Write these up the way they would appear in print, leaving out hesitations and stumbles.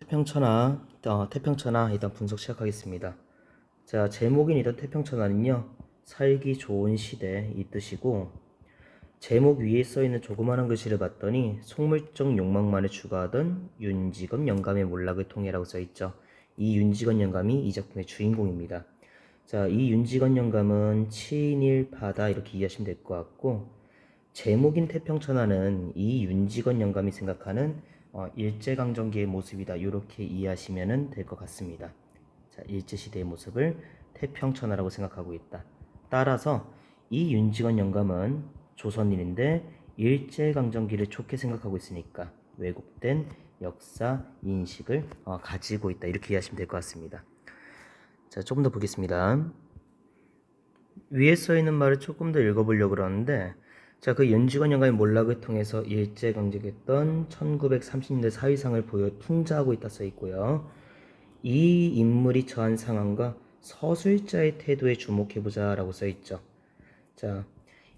태평천하 일단 분석 시작하겠습니다. 자, 제목인 이런 태평천하는요, 살기 좋은 시대 이 뜻이고, 제목 위에 써있는 조그마한 글씨를 봤더니 속물적 욕망만을 추구하던 윤직원 영감의 몰락을 통해라고 써있죠. 이 윤직원 영감이 이 작품의 주인공입니다. 자, 이 윤직원 영감은 친일파다 이렇게 이해하시면 될 것 같고, 제목인 태평천하는 이 윤직원 영감이 생각하는 일제강점기의 모습이다 이렇게 이해하시면 될 것 같습니다. 자, 일제시대의 모습을 태평천하라고 생각하고 있다. 따라서 이 윤직원 영감은 조선인인데 일제강점기를 좋게 생각하고 있으니까 왜곡된 역사 인식을 가지고 있다 이렇게 이해하시면 될 것 같습니다. 자, 조금 더 보겠습니다. 위에 써 있는 말을 조금 더 읽어보려고 그러는데, 자, 그 윤직원 영감의 몰락을 통해서 일제강점기했던 1930년대 사회상을 풍자하고 있다 써 있고요. 이 인물이 처한 상황과 서술자의 태도에 주목해보자 라고 써 있죠. 자,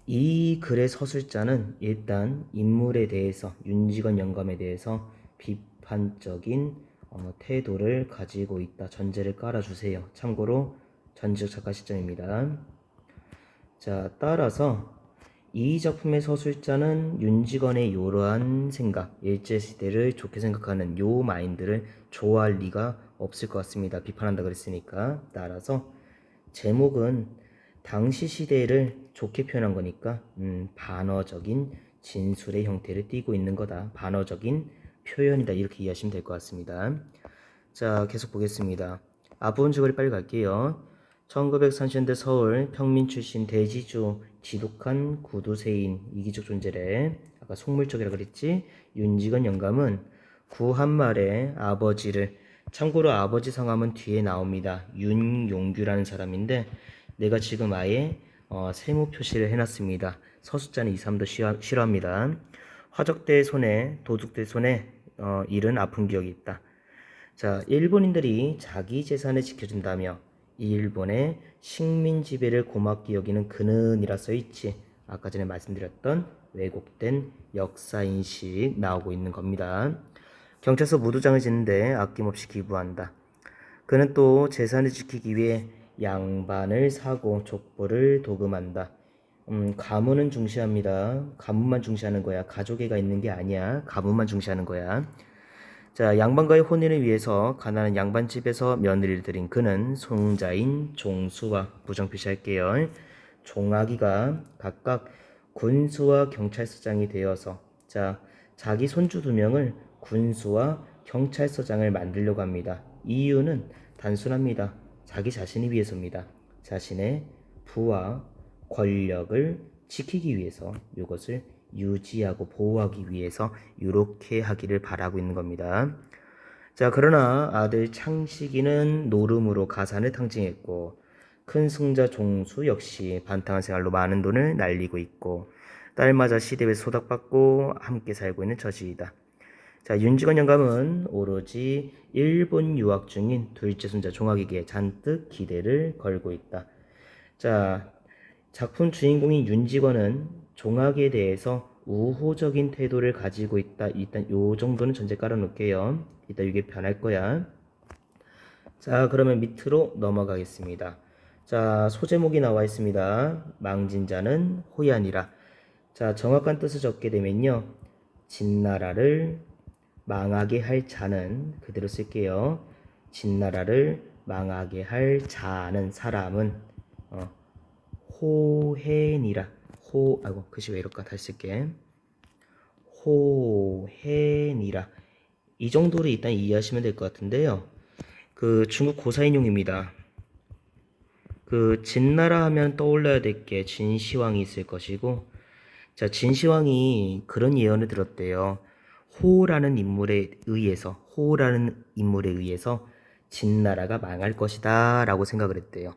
이 글의 서술자는 일단 인물에 대해서, 윤직원 영감에 대해서 비판적인 태도를 가지고 있다 전제를 깔아주세요. 참고로 전지적 작가 시점입니다. 자, 따라서 이 작품의 서술자는 윤직원의 이러한 생각, 일제시대를 좋게 생각하는 요 마인드를 좋아할 리가 없을 것 같습니다. 비판한다 그랬으니까. 따라서 제목은 당시 시대를 좋게 표현한 거니까 반어적인 진술의 형태를 띠고 있는 거다. 반어적인 표현이다. 이렇게 이해하시면 될 것 같습니다. 자, 계속 보겠습니다. 앞부분 줄거리 빨리 갈게요. 1930년대 서울 평민 출신 대지주 지독한 구두세인 이기적 존재래. 아까 속물적이라 그랬지. 윤직원 영감은 구한말에 아버지를, 참고로 아버지 성함은 뒤에 나옵니다. 윤용규라는 사람인데 내가 지금 아예 세모 표시를 해놨습니다. 서숫자는 이 사람도 싫어합니다. 화적대의 손에, 도둑대의 손에 잃은 아픈 기억이 있다. 자, 일본인들이 자기 재산을 지켜준다며 이 일본의 식민 지배를 고맙게 여기는 그는이라 써있지. 아까 전에 말씀드렸던 왜곡된 역사인식 나오고 있는 겁니다. 경찰서 무도장을 짓는데 아낌없이 기부한다. 그는 또 재산을 지키기 위해 양반을 사고 족보를 도금한다. 가문은 중시합니다. 가문만 중시하는 거야. 가족애가 있는 게 아니야. 가문만 중시하는 거야. 자, 양반과의 혼인을 위해서 가난한 양반집에서 며느리를 들인 그는 손자인 종수와 부정 표시할게요. 종아기가 각각 군수와 경찰서장이 되어서, 자, 자기 손주 2명을 군수와 경찰서장을 만들려고 합니다. 이유는 단순합니다. 자기 자신이 위해서입니다. 자신의 부와 권력을 지키기 위해서, 이것을 유지하고 보호하기 위해서 이렇게 하기를 바라고 있는 겁니다. 자, 그러나 아들 창식이는 노름으로 가산을 탕진했고 큰 승자 종수 역시 반탕한 생활로 많은 돈을 날리고 있고 딸마저 시대에서 소닥받고 함께 살고 있는 처지이다. 자, 윤직원 영감은 오로지 일본 유학 중인 둘째 손자 종학에게 잔뜩 기대를 걸고 있다. 자, 작품 주인공인 윤직원은 종학에 대해서 우호적인 태도를 가지고 있다. 일단 요 정도는 전제 깔아놓을게요. 이따 이게 변할 거야. 자, 그러면 밑으로 넘어가겠습니다. 자, 소제목이 나와 있습니다. 망진자는 호연이라. 자, 정확한 뜻을 적게 되면요. 진나라를 망하게 할 자는, 그대로 쓸게요. 진나라를 망하게 할 자는, 사람은 호hen이라. 아이고 글씨 왜 이럴까, 다시 쓸게. 호hen이라. 이 정도로 일단 이해하시면 될 것 같은데요. 그 중국 고사인용입니다. 그 진나라 하면 떠올라야 될 게 진시황이 있을 것이고, 자, 진시황이 그런 예언을 들었대요. 호라는 인물에 의해서 진나라가 망할 것이다 라고 생각을 했대요.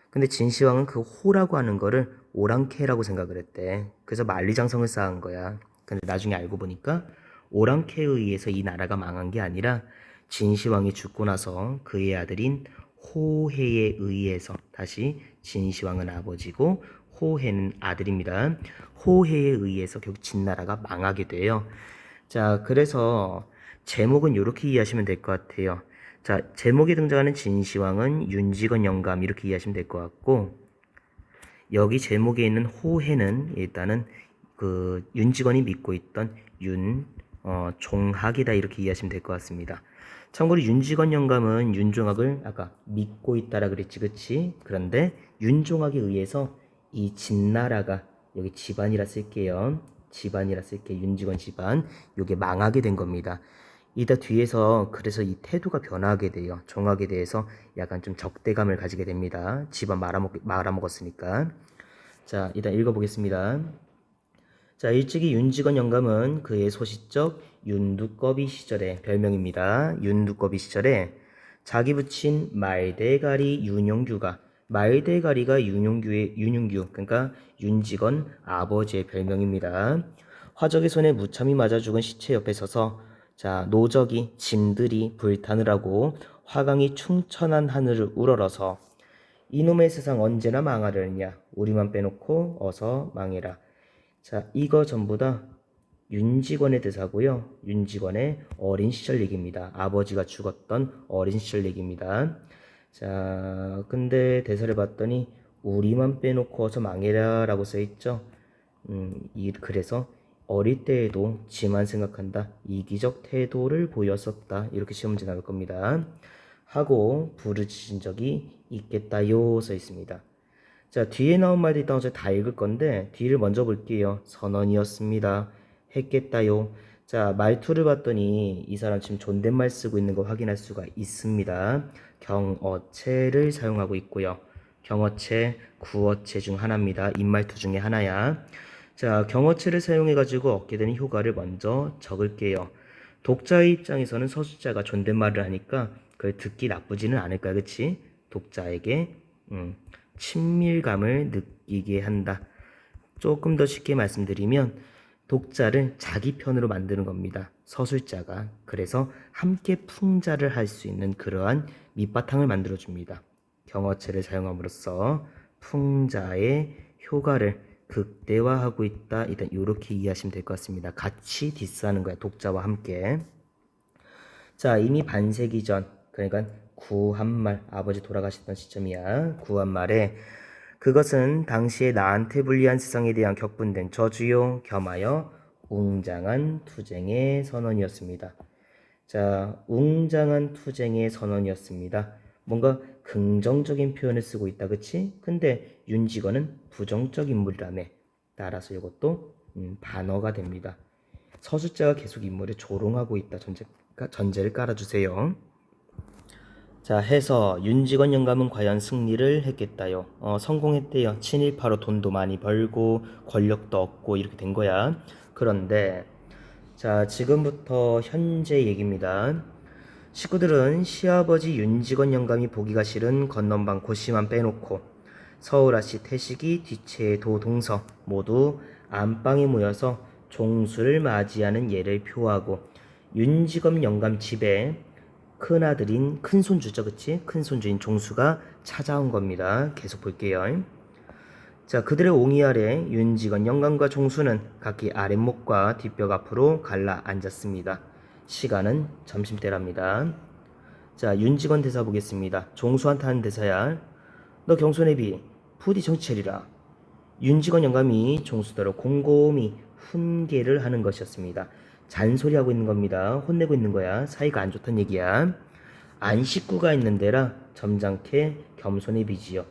근데 진시황은 그 호라고 하는 거를 오랑캐라고 생각을 했대. 그래서 만리장성을 쌓은 거야. 근데 나중에 알고 보니까 오랑캐에 의해서 이 나라가 망한 게 아니라 진시황이 죽고 나서 그의 아들인 호해에 의해서, 다시 진시황은 아버지고 호해는 아들입니다. 호해에 의해서 결국 진나라가 망하게 돼요. 자, 그래서 제목은 이렇게 이해하시면 될 것 같아요. 자, 제목에 등장하는 진시황은 윤직원 영감 이렇게 이해하시면 될 것 같고, 여기 제목에 있는 호해는 일단은 그 윤직원이 믿고 있던 종학이다 이렇게 이해하시면 될 것 같습니다. 참고로 윤직원 영감은 윤종학을 아까 믿고 있다라 그랬지, 그치? 그런데 윤종학에 의해서 이 진나라가 여기 집안이라 쓸게요. 집안이라 쓸게 윤직원 집안 요게 망하게 된 겁니다. 이따 뒤에서 그래서 이 태도가 변하게 돼요. 종학에 대해서 약간 좀 적대감을 가지게 됩니다. 집안 말아먹었으니까. 자, 일단 읽어보겠습니다. 자, 일찍이 윤직원 영감은 그의 소시적 윤두꺼비 시절의 별명입니다. 윤두꺼비 시절에 자기 부친 말대가리 윤용규가 말대가리가 윤용규 그러니까 윤직원 아버지의 별명입니다. 화적의 손에 무참히 맞아 죽은 시체 옆에 서서 자, 노적이 짐들이 불타느라고 화강이 충천한 하늘을 우러러서 이놈의 세상 언제나 망하려느냐 우리만 빼놓고 어서 망해라. 자, 이거 전부 다 윤직원의 대사고요. 윤직원의 어린 시절 얘기입니다. 아버지가 죽었던 어린 시절 얘기입니다. 자, 근데 대사를 봤더니 우리만 빼놓고 어서 망해라 라고 써있죠. 그래서 어릴 때에도 지만 생각한다. 이기적 태도를 보였었다. 이렇게 시험 문제 나올 겁니다. 하고 부르짖은 적이 있겠다요 써 있습니다. 자, 뒤에 나온 말도 있다고 제가 다 읽을 건데 뒤를 먼저 볼게요. 선언이었습니다. 했겠다요. 자, 말투를 봤더니 이 사람 지금 존댓말 쓰고 있는 거 확인할 수가 있습니다. 경어체를 사용하고 있고요. 경어체, 구어체 중 하나입니다. 입말투 중에 하나야. 자, 경어체를 사용해가지고 얻게 되는 효과를 먼저 적을게요. 독자의 입장에서는 서술자가 존댓말을 하니까 그걸 듣기 나쁘지는 않을까, 그치? 독자에게 친밀감을 느끼게 한다. 조금 더 쉽게 말씀드리면 독자를 자기 편으로 만드는 겁니다. 서술자가. 그래서 함께 풍자를 할 수 있는 그러한 밑바탕을 만들어줍니다. 경어체를 사용함으로써 풍자의 효과를 극대화하고 있다. 일단 이렇게 이해하시면 될 것 같습니다. 같이 디스하는 거야. 독자와 함께. 자, 이미 반세기 전, 그러니까 구한말, 아버지 돌아가셨던 시점이야. 구한말에 그것은 당시에 나한테 불리한 세상에 대한 격분된 저주요 겸하여 웅장한 투쟁의 선언이었습니다. 자, 웅장한 투쟁의 선언이었습니다. 뭔가 긍정적인 표현을 쓰고 있다, 그치? 근데 윤직원은 부정적 인물이라며 따라서 이것도 반어가 됩니다. 서술자가 계속 인물을 조롱하고 있다 전제를 깔아주세요. 자, 해서 윤직원 영감은 과연 승리를 했겠다요. 성공했대요. 친일파로 돈도 많이 벌고 권력도 얻고 이렇게 된 거야. 그런데 자, 지금부터 현재 얘기입니다. 식구들은 시아버지 윤직원 영감이 보기가 싫은 건넌방 고씨만 빼놓고 서울아씨 태식이 뒤채의 도동서 모두 안방에 모여서 종수를 맞이하는 예를 표하고 윤직원 영감 집에 큰아들인 큰손주죠, 그치? 큰손주인 종수가 찾아온 겁니다. 계속 볼게요. 자, 그들의 옹이 아래 윤직원 영감과 종수는 각기 아랫목과 뒷벽 앞으로 갈라 앉았습니다. 시간은 점심때랍니다. 자, 윤직원 대사 보겠습니다. 종수한테 하는 대사야. 너 경손해비 부디 정치 차리라. 윤직원 영감이 종수대로 곰곰이 훈계를 하는 것이었습니다. 잔소리하고 있는 겁니다. 혼내고 있는 거야. 사이가 안 좋단 얘기야. 안 식구가 있는 데라 점잖게 겸손해 비지요.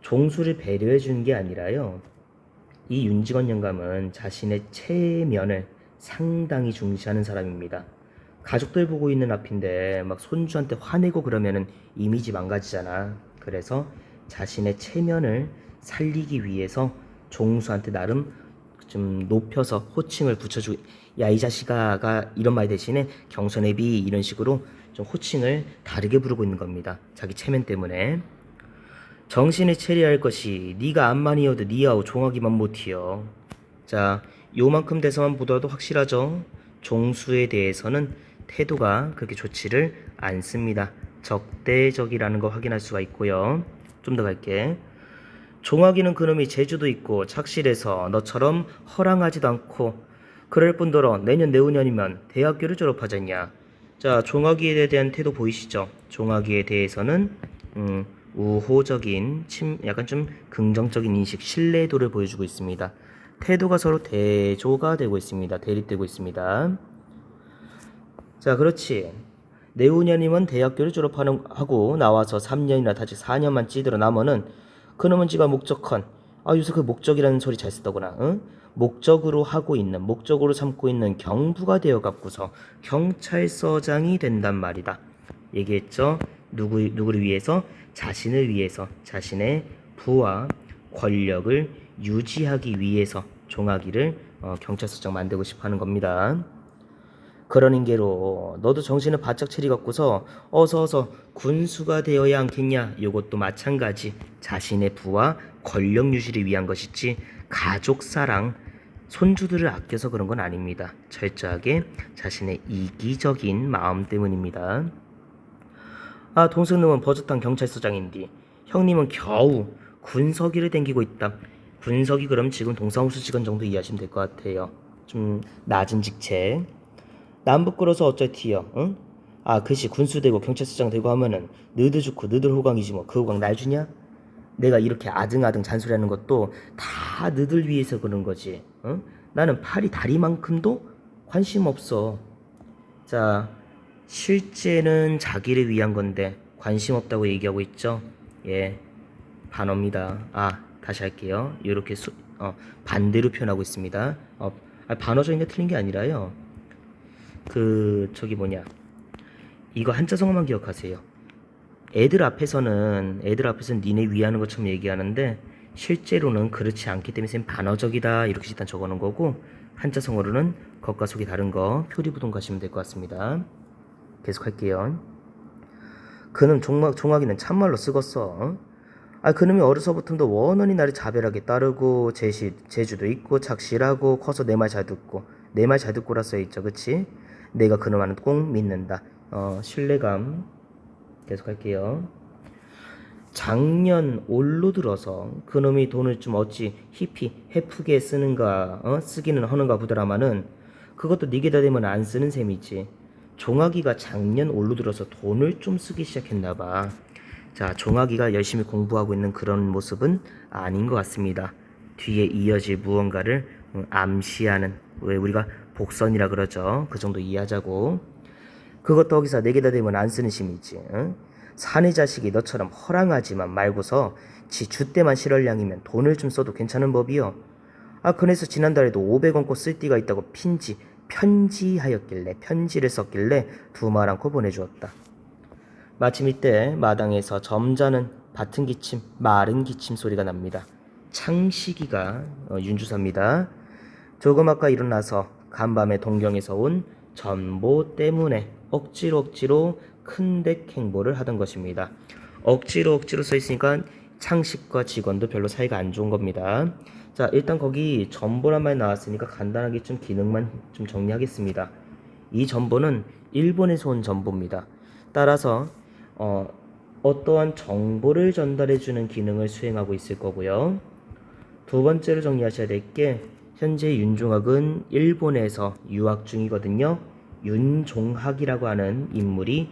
종수를 배려해 주는 게 아니라요. 이 윤직원 영감은 자신의 체면을 상당히 중시하는 사람입니다. 가족들 보고 있는 앞인데 막 손주한테 화내고 그러면은 이미지 망가지잖아. 그래서 자신의 체면을 살리기 위해서 종수한테 나름 좀 높여서 호칭을 붙여주고 야 이 자식아가 이런 말 대신에 경선애비 이런 식으로 좀 호칭을 다르게 부르고 있는 겁니다. 자기 체면 때문에. 정신을 차려야 할 것이 네가 암만이어도 니하고 종하기만 못해요. 자, 요만큼 돼서만 보더라도 확실하죠. 종수에 대해서는 태도가 그렇게 좋지를 않습니다. 적대적이라는 거 확인할 수가 있고요. 좀 더 갈게. 종학이는 그놈이 재주도 있고 착실해서 너처럼 허랑하지도 않고 그럴 뿐더러 내년 내후년이면 대학교를 졸업하잖냐. 자, 종아기에 대한 태도 보이시죠? 종아기에 대해서는 우호적인, 약간 좀 긍정적인 인식, 신뢰도를 보여주고 있습니다. 태도가 서로 대조가 되고 있습니다. 대립되고 있습니다. 자, 그렇지. 내우녀님은 대학교를 졸업하고 나와서 3년이나 다시 4년만 찌들어 나면은 그놈은 지가 목적헌. 아, 요새 그 목적이라는 소리 잘 쓰더구나. 응? 목적으로 하고 있는, 목적으로 삼고 있는 경부가 되어 갖고서 경찰서장이 된단 말이다. 얘기했죠? 누구를 위해서? 자신을 위해서, 자신의 부와 권력을 유지하기 위해서 종아기를 경찰서장 만들고 싶어 하는 겁니다. 그러는 게로 너도 정신을 바짝 차리갖고서 어서 군수가 되어야 않겠냐. 요것도 마찬가지. 자신의 부와 권력 유지를 위한 것이지 가족 사랑, 손주들을 아껴서 그런 건 아닙니다. 철저하게 자신의 이기적인 마음 때문입니다. 아, 동생님은 버젓한 경찰서장인데 형님은 겨우 군서기를 댕기고 있다. 군서기 그럼 지금 동사무소 직원 정도 이해하시면 될 것 같아요. 좀 낮은 직책. 남 부끄러서 어쩌티요, 응? 아, 그시 군수 되고 경찰서장 되고 하면은 너들 좋고 너들 호강이지 뭐. 그 호강 날 주냐? 내가 이렇게 아등아등 잔소리하는 것도 다 너들 위해서 그런 거지, 응? 나는 팔이 다리만큼도 관심 없어. 자, 실제는 자기를 위한 건데 관심 없다고 얘기하고 있죠. 예, 반어입니다. 아, 다시 할게요. 이렇게 반대로 표현하고 있습니다. 반어적인 게 틀린 게 아니라요. 저기 뭐냐, 이거 한자성어만 기억하세요. 애들 앞에서는 니네 위하는 것처럼 얘기하는데 실제로는 그렇지 않기 때문에 쌤 반어적이다 이렇게 일단 적어놓은 거고, 한자성어로는 겉과 속이 다른 거 표리부동 가시면 될 것 같습니다. 계속 할게요. 그놈 종학이는 참말로 쓰겄어. 아, 그놈이 어려서부터 원원이 나를 자별하게 따르고 재주도 있고 착실하고 커서 내 말 잘 듣고, 내 말 잘 듣고라 써있죠, 그치? 내가 그놈한테 꼭 믿는다. 신뢰감. 계속 할게요. 작년 올로 들어서 그놈이 돈을 좀 어찌 헤프게 쓰는가, 쓰기는 하는가 보더라마는 그것도 니게다 되면 안 쓰는 셈이지. 종아기가 작년 올로 들어서 돈을 좀 쓰기 시작했나봐. 자, 종아기가 열심히 공부하고 있는 그런 모습은 아닌 것 같습니다. 뒤에 이어질 무언가를 암시하는, 왜 우리가 복선이라 그러죠. 그 정도 이해하자고. 그것도 거기서 내게다 대면 안 쓰는 심이지. 응? 사내 자식이 너처럼 허랑하지만 말고서 지 줏대만 실얼량이면 돈을 좀 써도 괜찮은 법이요. 아, 그래서 지난달에도 500원 꼴 쓸 띠가 있다고 편지를 썼길래 두말 않고 보내주었다. 마침 이때 마당에서 점잖은 밭은 기침, 마른 기침 소리가 납니다. 창식이가 윤주사입니다. 조금 아까 일어나서 간밤에 동경에서 온 전보 때문에 억지로 큰댁 행보를 하던 것입니다. 억지로 써 있으니까 창식과 직원도 별로 사이가 안 좋은 겁니다. 자, 일단 거기 전보란 말 나왔으니까 간단하게 좀 기능만 좀 정리하겠습니다. 이 전보는 일본에서 온 전보입니다. 따라서 어떠한 정보를 전달해주는 기능을 수행하고 있을 거고요. 두 번째로 정리하셔야 될 게, 현재 윤종학은 일본에서 유학 중이거든요. 윤종학이라고 하는 인물이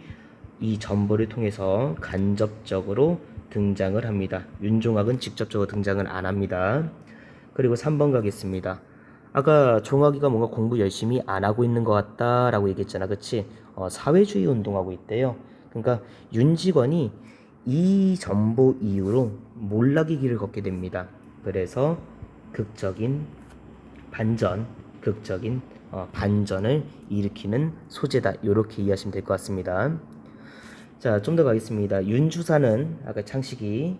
이 전보를 통해서 간접적으로 등장을 합니다. 윤종학은 직접적으로 등장을 안 합니다. 그리고 3번 가겠습니다. 아까 종학이가 뭔가 공부 열심히 안 하고 있는 것 같다라고 얘기했잖아, 그치? 사회주의 운동하고 있대요. 그러니까 윤직원이 이 전보 이후로 몰락의 길을 걷게 됩니다. 그래서 극적인 반전을 일으키는 소재다. 이렇게 이해하시면 될 것 같습니다. 자, 좀 더 가겠습니다. 윤주사는 아까 창식이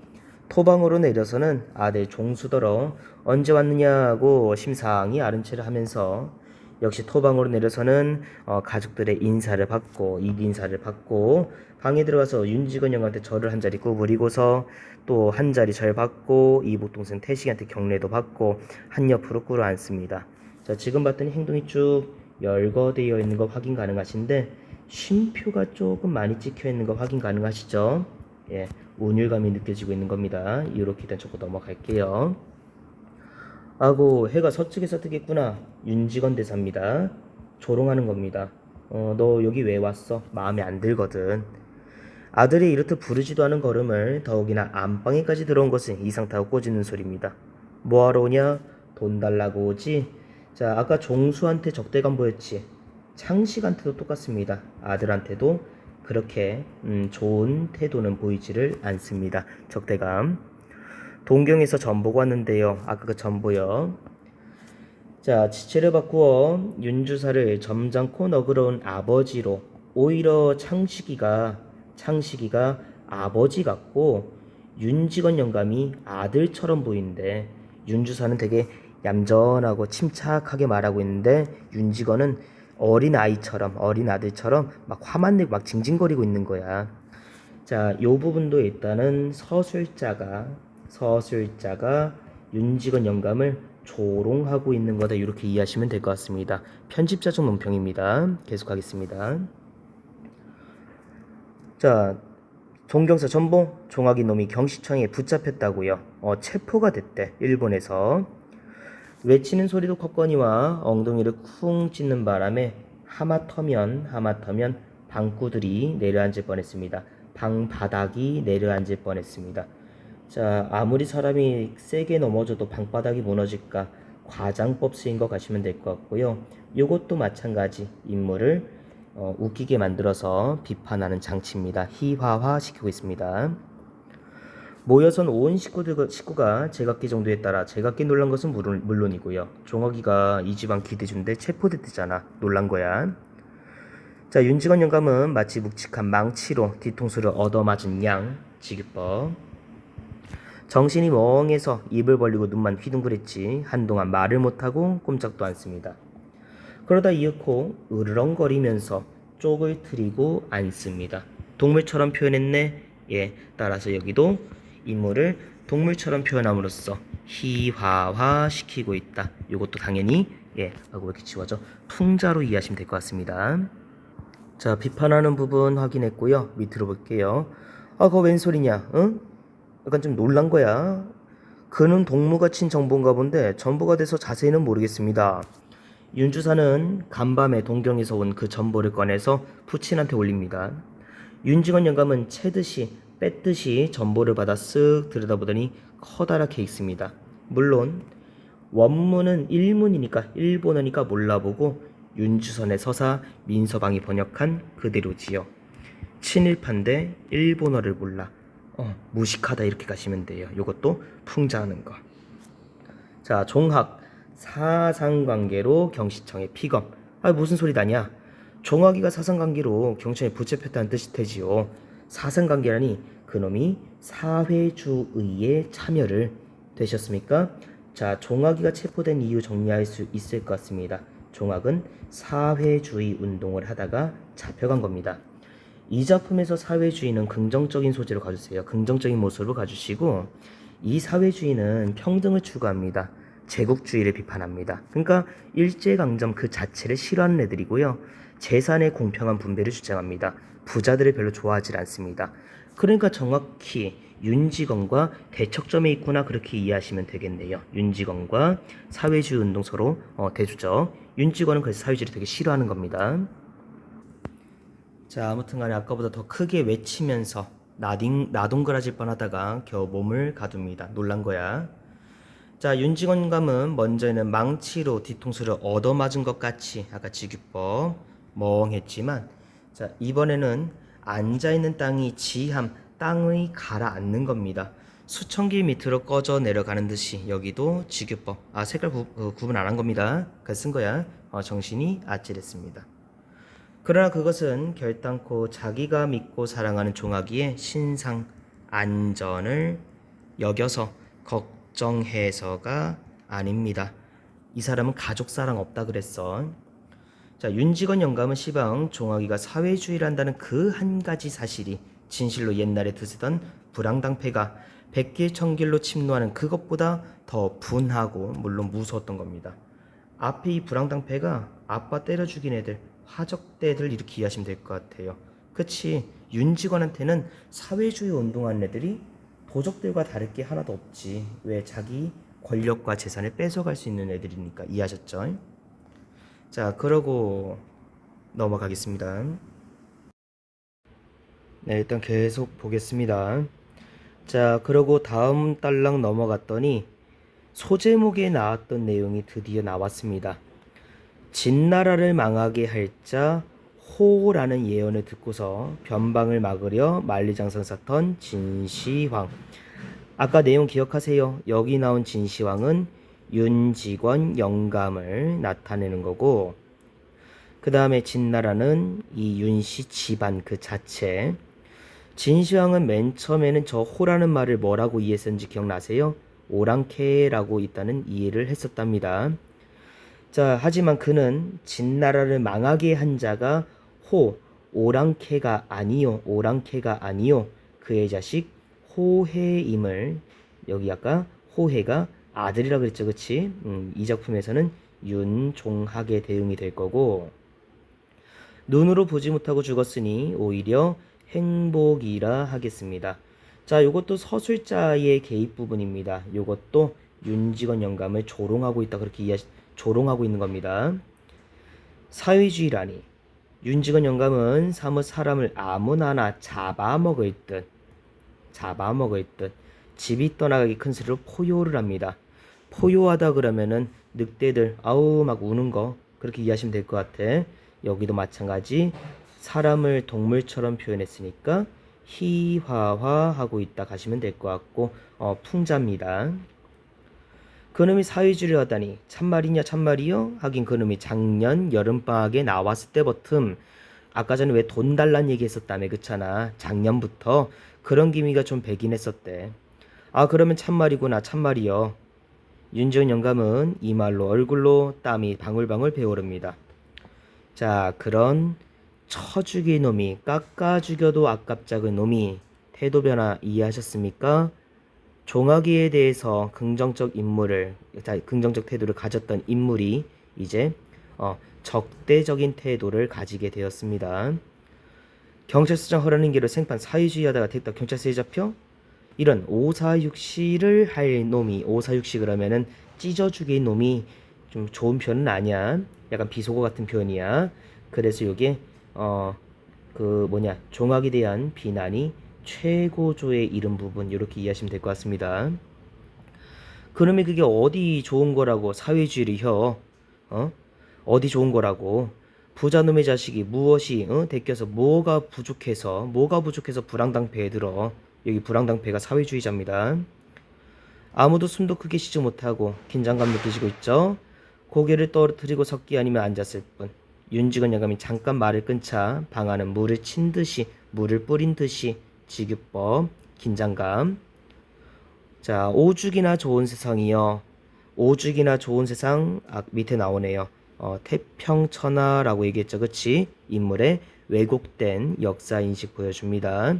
토방으로 내려서는 아들 종수더러 언제 왔느냐고 심상히 아른 체를 하면서, 역시 토방으로 내려서는 가족들의 인사를 받고 이인사를 받고 방에 들어가서 윤직원 형한테 절을 한 자리 구부리고서 또 한 자리 절 받고 이복동생 태식이한테 경례도 받고 한 옆으로 꿇어 앉습니다. 자, 지금 봤더니 행동이 쭉 열거되어 있는 거 확인 가능하신데 쉼표가 조금 많이 찍혀 있는 거 확인 가능하시죠? 예, 운율감이 느껴지고 있는 겁니다. 이렇게 일단 적고 넘어갈게요. 아고, 해가 서쪽에서 뜨겠구나. 윤직원 대사입니다. 조롱하는 겁니다. 너 여기 왜 왔어? 마음에 안 들거든. 아들이 이렇듯 부르지도 않은 걸음을 더욱이나 안방에까지 들어온 것은 이상타고 꼬지는 소리입니다. 뭐하러 오냐? 돈 달라고 오지? 자, 아까 종수한테 적대감 보였지? 창식한테도 똑같습니다. 아들한테도 그렇게 좋은 태도는 보이지를 않습니다. 적대감. 동경에서 전보고 왔는데요. 아까 그 전보요. 자, 지체를 바꾸어 윤주사를 점잖고 너그러운 아버지로, 오히려 창식이가 아버지 같고 윤직원 영감이 아들처럼 보이는데, 윤주사는 되게 얌전하고 침착하게 말하고 있는데 윤직원은 어린 아들처럼 막 화만 내고 막 징징거리고 있는 거야. 자, 요 부분도 일단은 서술자가 윤직원 영감을 조롱하고 있는 거다, 이렇게 이해하시면 될 것 같습니다. 편집자적 논평입니다. 계속하겠습니다. 자, 동경사 전봉 종학이 놈이 경시청에 붙잡혔다고요. 체포가 됐대, 일본에서. 외치는 소리도 컸거니와 엉덩이를 쿵 찢는 바람에 하마터면 방구들이 내려앉을 뻔했습니다. 방 바닥이 내려앉을 뻔했습니다. 자, 아무리 사람이 세게 넘어져도 방바닥이 무너질까 과장법 쓰인 거 가시면 될 것 같고요. 요것도 마찬가지, 인물을 웃기게 만들어서 비판하는 장치입니다. 희화화시키고 있습니다. 모여선 온 식구가 제각기 정도에 따라 제각기 놀란 것은 물론이고요. 종학이가 이 집안 기대주인데 체포됐잖아. 놀란 거야. 자, 윤직원 영감은 마치 묵직한 망치로 뒤통수를 얻어맞은 양, 지기법. 정신이 멍해서 입을 벌리고 눈만 휘둥그랬지 한동안 말을 못하고 꼼짝도 않습니다. 그러다 이윽고 으르렁거리면서 쪽을 트이고 앉습니다. 동물처럼 표현했네. 예, 따라서 여기도 인물을 동물처럼 표현함으로써 희화화시키고 있다. 이것도 당연히 하고 이렇게 지워져 풍자로 이해하시면 될 것 같습니다. 자, 비판하는 부분 확인했고요. 밑으로 볼게요. 그거 웬 소리냐? 응? 약간 좀 놀란 거야. 그는 동무가 친 정보인가 본데 전보가 돼서 자세히는 모르겠습니다. 윤주사는 간밤에 동경에서 온 그 전보를 꺼내서 부친한테 올립니다. 윤직원 영감은 채듯이 뺐듯이 전보를 받아 쓱 들여다보더니 커다랗게 읽습니다. 물론 원문은 일본어니까 몰라보고 윤주선의 서사 민서방이 번역한 그대로지요. 친일파인데 일본어를 몰라. 무식하다, 이렇게 가시면 돼요. 요것도 풍자하는 거. 자, 종학 사상관계로 경시청에 피검. 무슨 소리 나냐? 종학이가 사상관계로 경청에 붙잡혔다는 뜻이 되지요. 사상관계라니 그놈이 사회주의에 참여를 되셨습니까? 자, 종학이가 체포된 이유 정리할 수 있을 것 같습니다. 종학은 사회주의 운동을 하다가 잡혀간 겁니다. 이 작품에서 사회주의는 긍정적인 소재로 가주세요. 긍정적인 모습을 가주시고, 이 사회주의는 평등을 추구합니다. 제국주의를 비판합니다. 그러니까 일제강점 그 자체를 싫어하는 애들이고요. 재산의 공평한 분배를 주장합니다. 부자들을 별로 좋아하지 않습니다. 그러니까 정확히 윤직원과 대척점에 있구나, 그렇게 이해하시면 되겠네요. 윤직원과 사회주의 운동 서로 대주죠. 윤직원은 그래서 사회주의를 되게 싫어하는 겁니다. 자, 아무튼간에 아까보다 더 크게 외치면서 나동그라질 뻔하다가 겨우 몸을 가둡니다. 놀란 거야. 자, 윤직원 감은 먼저는 망치로 뒤통수를 얻어맞은 것 같이 아까 지규법 멍했지만, 자, 이번에는 앉아있는 땅이 땅의 가라앉는 겁니다. 수천 길 밑으로 꺼져 내려가는 듯이 여기도 지규법 색깔 구분 안 한 겁니다. 그래서 쓴 거야. 정신이 아찔했습니다. 그러나 그것은 결단코 자기가 믿고 사랑하는 종아기의 신상 안전을 여겨서 걱정해서가 아닙니다. 이 사람은 가족 사랑 없다 그랬어. 자, 윤직원 영감은 시방 종아기가 사회주의를 그 한 가지 사실이 진실로 옛날에 드세던 불황당패가 백길 천길로 침노하는 그것보다 더 분하고 물론 무서웠던 겁니다. 앞에 이 불황당패가 아빠 때려 죽인 애들, 화적대들, 이렇게 이해하시면 될 것 같아요. 그치, 윤직원한테는 사회주의 운동하는 애들이 도적들과 다를 게 하나도 없지. 왜? 자기 권력과 재산을 뺏어갈 수 있는 애들이니까. 이해하셨죠? 자, 그러고 넘어가겠습니다. 네, 일단 계속 보겠습니다. 자, 그러고 다음 달랑 넘어갔더니 소제목에 나왔던 내용이 드디어 나왔습니다. 진나라를 망하게 할 자 호라는 예언을 듣고서 변방을 막으려 만리장성 샀던 진시황. 아까 내용 기억하세요? 여기 나온 진시황은 윤직원 영감을 나타내는 거고, 그 다음에 진나라는 이 윤씨 집안 그 자체. 진시황은 맨 처음에는 저 호라는 말을 뭐라고 이해했는지 기억나세요? 오랑캐라고 있다는 이해를 했었답니다. 자, 하지만 그는 진나라를 망하게 한 자가 호, 오랑캐가 아니요. 그의 자식 호해임을, 여기 아까 호해가 아들이라 그랬죠, 그치? 이 작품에서는 윤종학의 대응이 될 거고, 눈으로 보지 못하고 죽었으니 오히려 행복이라 하겠습니다. 자, 요것도 서술자의 개입 부분입니다. 요것도 윤직원 영감을 조롱하고 있다, 그렇게 조롱하고 있는 겁니다. 사회주의라니, 윤직원 영감은 사뭇 사람을 아무나나 잡아먹을 듯 집이 떠나가기 큰 소리로 포효를 합니다. 포효하다 그러면은 늑대들 아우 막 우는 거, 그렇게 이해하시면 될 것 같아. 여기도 마찬가지, 사람을 동물처럼 표현했으니까 희화화하고 있다 가시면 될 것 같고, 풍자입니다. 그놈이 사회주의를 하다니 참말이요? 하긴 그놈이 작년 여름방학에 나왔을 때부터, 아까 전에 왜 돈 달란 얘기 했었다며, 그렇잖아. 작년부터 그런 기미가 좀 배긴 했었대. 아, 그러면 참말이구나, 참말이요. 윤지원 영감은 이 말로 얼굴로 땀이 방울방울 배오릅니다. 자, 그런 쳐죽이 놈이, 깎아 죽여도 아깝작은 놈이 태도 변화 이해하셨습니까? 종아기에 대해서 긍정적 태도를 가졌던 인물이 이제 적대적인 태도를 가지게 되었습니다. 경찰서장 허라는 길로 생판 사회주의 하다가 됐다 경찰서에 잡혀? 이런 오사육시를 할 놈이, 오사육시 그러면은 찢어주기 놈이 좀 좋은 표현은 아니야. 약간 비속어 같은 표현이야. 그래서 요게 종학에 대한 비난이 최고조에 이른 부분, 이렇게 이해하시면 될 것 같습니다. 그놈이 그게 어디 좋은 거라고 사회주의를 어디 좋은 거라고. 부자놈의 자식이 무엇이 대껴서 뭐가 부족해서 불황당패에 들어. 여기 불황당패가 사회주의자입니다. 아무도 숨도 크게 쉬지 못하고 긴장감 느끼시고 있죠. 고개를 떨어뜨리고 섰기 아니면 앉았을 뿐. 윤직원 여감이 잠깐 말을 끊자 방 안은 물을 뿌린 듯이 지규법, 긴장감. 자, 오죽이나 좋은 세상이요. 오죽이나 좋은 세상, 밑에 나오네요. 태평천하라고 얘기했죠, 그치? 인물의 왜곡된 역사인식 보여줍니다.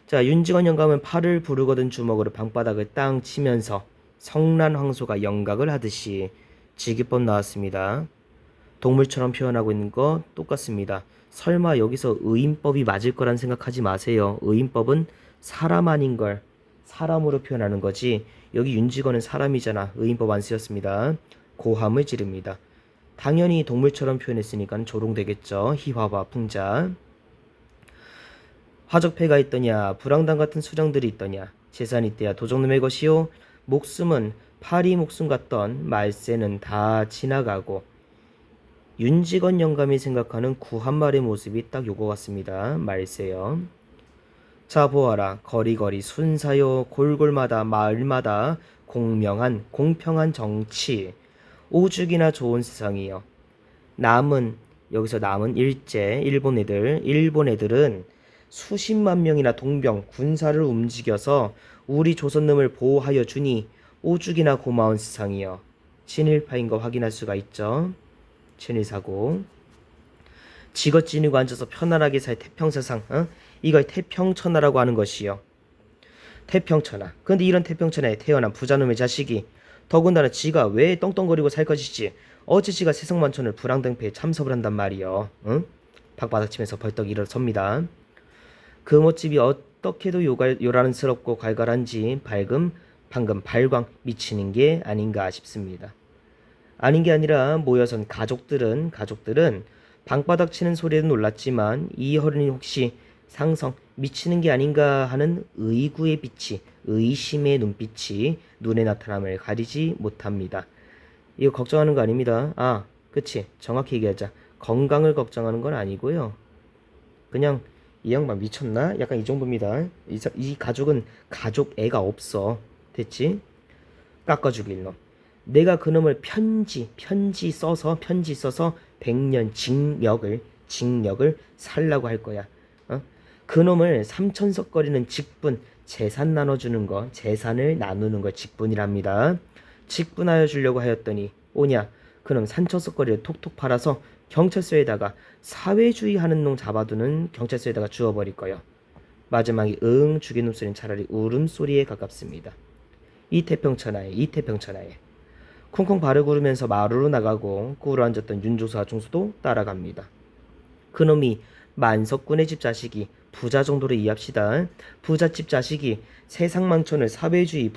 자, 윤직원 영감은 팔을 부르거든 주먹으로 방바닥을 땅 치면서 성난황소가 영각을 하듯이 지기법 나왔습니다. 동물처럼 표현하고 있는 거 똑같습니다. 설마 여기서 의인법이 맞을 거란 생각하지 마세요. 의인법은 사람 아닌 걸 사람으로 표현하는 거지. 여기 윤직원은 사람이잖아. 의인법 안 쓰였습니다. 고함을 지릅니다. 당연히 동물처럼 표현했으니까 조롱되겠죠. 희화화 풍자. 화적패가 있더냐, 불황당 같은 수령들이 있더냐, 재산이 있대야 도적놈의 것이요. 목숨은 파리 목숨 같던 말세는 다 지나가고. 윤직원 영감이 생각하는 구한말의 모습이 딱 요거 같습니다. 말세요. 자, 보아라. 거리거리 순사요, 골골마다 마을마다 공평한 정치, 오죽이나 좋은 세상이요. 여기서 남은 일본 애들은 수십만 명이나 동병 군사를 움직여서 우리 조선놈을 보호하여 주니 오죽이나 고마운 세상이여. 친일파인 거 확인할 수가 있죠. 친일사고. 지껏 지니고 앉아서 편안하게 살 태평세상, 이걸 태평천하라고 하는 것이요. 태평천하. 근데 이런 태평천하에 태어난 부자놈의 자식이 더군다나 지가 왜 떵떵거리고 살 것이지, 어째 지가 세성만천을 불황등패에 참석을 한단 말이요. 박바닥 치면서 벌떡 일어섭니다. 그 못집이 어떻게도 요란스럽고 괄괄한지 방금 발광 미치는 게 아닌가 싶습니다. 아닌 게 아니라 모여선 가족들은 방바닥 치는 소리에도 놀랐지만 이 어른이 혹시 상성 미치는 게 아닌가 하는 의구의 빛이, 의심의 눈빛이 눈에 나타남을 가리지 못합니다. 이거 걱정하는 거 아닙니다. 아, 그치. 정확히 얘기하자. 건강을 걱정하는 건 아니고요. 그냥 이 양반 미쳤나? 약간 이 정도입니다. 이 가족은 가족 애가 없어. 됐지? 깎아주길 놈. 내가 그놈을 편지 써서 100년 징역을 살라고 할 거야. 어? 그놈을 삼천석거리는 직분, 재산 나눠주는 거, 재산을 나누는 걸 직분이랍니다. 직분하여 주려고 하였더니 오냐, 그놈 삼천석거리를 톡톡 팔아서 경찰서에다가 사회주의 하는 놈 잡아두는 경찰서에다가 주워버릴 거요. 마지막에 응 죽이는 소리는 차라리 울음소리에 가깝습니다. 이태평천하에 쿵쿵 발을 구르면서 마루로 나가고 꿇어앉았던 윤조수 하중수도 따라갑니다. 그놈이 만석군의 집 자식이 부자 정도로 이해합시다. 부잣집 자식이 세상망천을 사회주의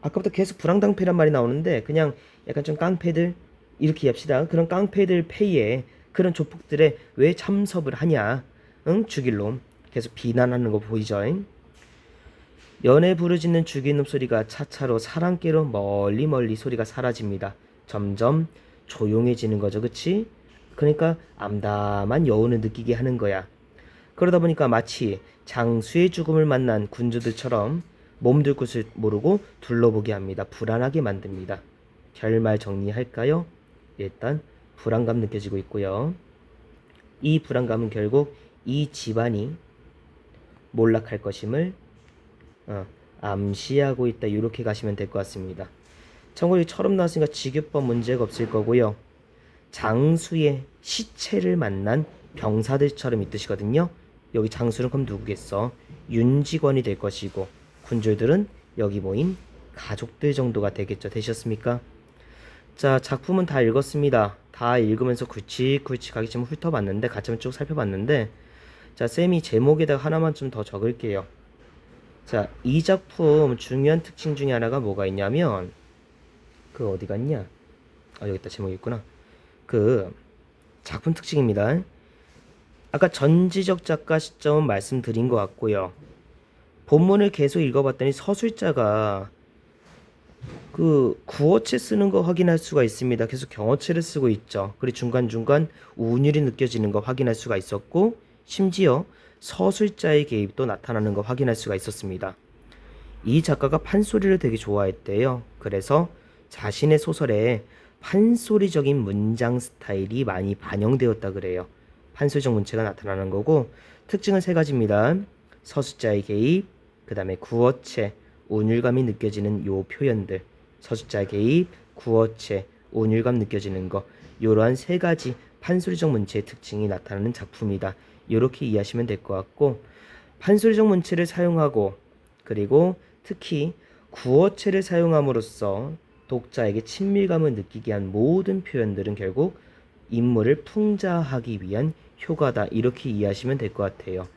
아까부터 계속 불황당패란 말이 나오는데 그냥 약간 좀 깡패들 이렇게 이해합시다. 그런 깡패들 패에 그런 조폭들에 왜 참섭을 하냐. 응? 죽일 놈. 계속 비난하는 거 보이죠? 연애 부르짖는 죽이는 소리가 차차로 사랑께로 멀리 소리가 사라집니다. 점점 조용해지는 거죠. 그치? 그러니까 암담한 여운을 느끼게 하는 거야. 그러다 보니까 마치 장수의 죽음을 만난 군주들처럼 몸둘 곳을 모르고 둘러보게 합니다. 불안하게 만듭니다. 결말 정리할까요? 일단 불안감 느껴지고 있고요. 이 불안감은 결국 이 집안이 몰락할 것임을 암시하고 있다. 이렇게 가시면 될 것 같습니다. 참고로 처럼 나왔으니까 직유법 문제가 없을 거고요. 장수의 시체를 만난 병사들처럼 이 뜻이거든요. 여기 장수는 그럼 누구겠어? 윤직원이 될 것이고 군주들은 여기 모인 가족들 정도가 되겠죠. 되셨습니까? 자, 작품은 다 읽었습니다. 다 읽으면서 굵직굵직하게 좀 훑어봤는데 같이 쭉 살펴봤는데 자, 쌤이 제목에다가 하나만 좀 더 적을게요. 자, 이 작품 중요한 특징 중에 하나가 뭐가 있냐면 그 어디 갔냐? 여기 있다. 제목이 있구나. 그 작품 특징입니다. 아까 전지적 작가 시점은 말씀드린 것 같고요. 본문을 계속 읽어봤더니 서술자가 그 구어체 쓰는 거 확인할 수가 있습니다. 계속 경어체를 쓰고 있죠. 그리고 중간중간 운율이 느껴지는 거 확인할 수가 있었고 심지어 서술자의 개입도 나타나는 거 확인할 수가 있었습니다. 이 작가가 판소리를 되게 좋아했대요. 그래서 자신의 소설에 판소리적인 문장 스타일이 많이 반영되었다 그래요. 판소리적 문체가 나타나는 거고 특징은 세 가지입니다. 서술자의 개입, 그 다음에 구어체, 운율감이 느껴지는 요 표현들, 서술자 개입, 구어체, 운율감 느껴지는 거, 이러한 세 가지 판소리적 문체의 특징이 나타나는 작품이다. 이렇게 이해하시면 될 것 같고 판소리적 문체를 사용하고 그리고 특히 구어체를 사용함으로써 독자에게 친밀감을 느끼게 한 모든 표현들은 결국 인물을 풍자하기 위한 효과다. 이렇게 이해하시면 될 것 같아요.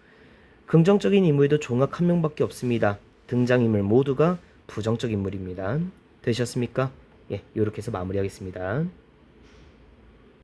긍정적인 인물도 종합 한 명밖에 없습니다. 등장인물 모두가 부정적 인물입니다. 되셨습니까? 예, 이렇게 해서 마무리하겠습니다.